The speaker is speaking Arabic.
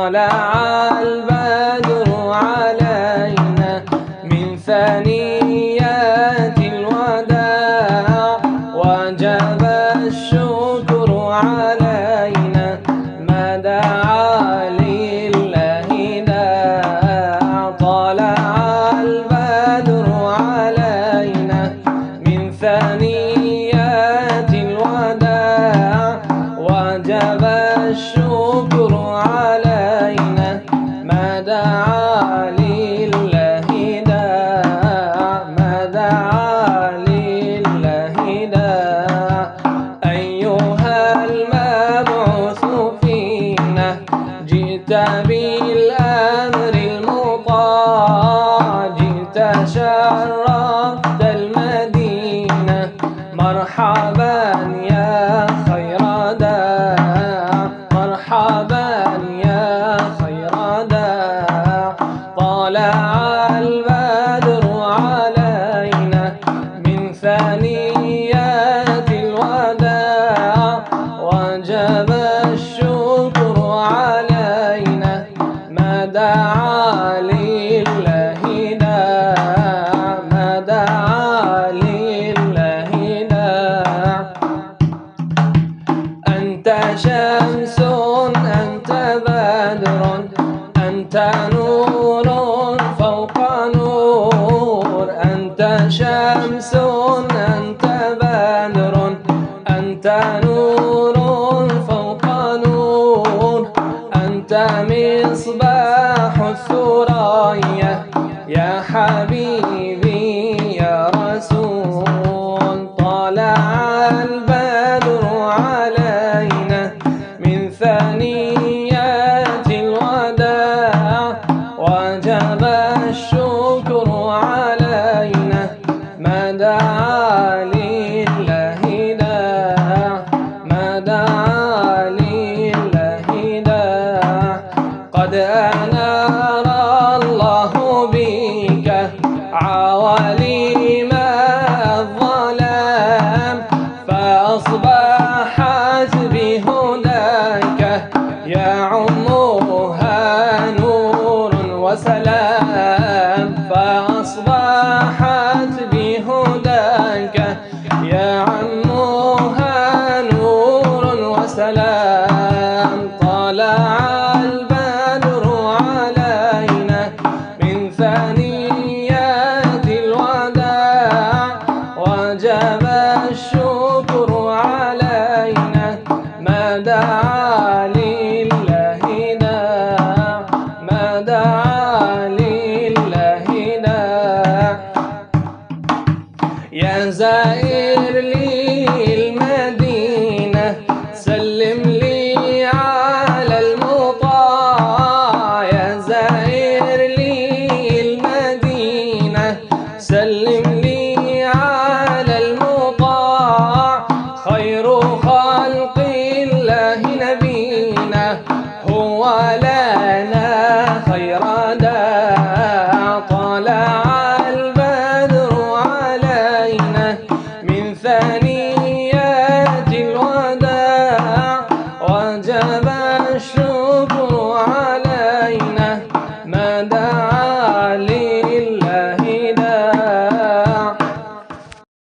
طلع البدر علينا من ثنيات الوداع وجب الشكر علينا ما دعا لله داع. طلع البدر علينا من ثنيات الوداع وجب الشكر علينا ما دعا لله داع ما دعا لله داع. أيها المبعوث فينا جئت بالأمر المطاع جئت شرفت المدينة مرحبا يا خير داع مرحبا يا خير داع. طلع البدر علينا من ثنيات الوداع وجب الشكر علينا ما دعا لله داع ما دعا لله داع. أنت شمس أنت بدر أنت نور فوق نور. أنت شمس أنت بدر أنت نور فوق نور. أنت مصباح الثريا يا حبيبي يا رسول. طلع البدر علينا من ثنيات الوداع وجب الشكر علينا ما دعا لله داع ما دعا لله داع. قد أنار الله بك عوالم الظلام فأصبحت بهداك يعمها نور وسلام. فأصبحت بهداك يعمها نور وسلام. طلع البدر علينا من ثنيات الوداع وجب الشكر علينا ما دعا لله داع ما دعا لله داع. يا زائر لي المدينة سلم لي على المطاع. يا زائر لي المدينة سلم لي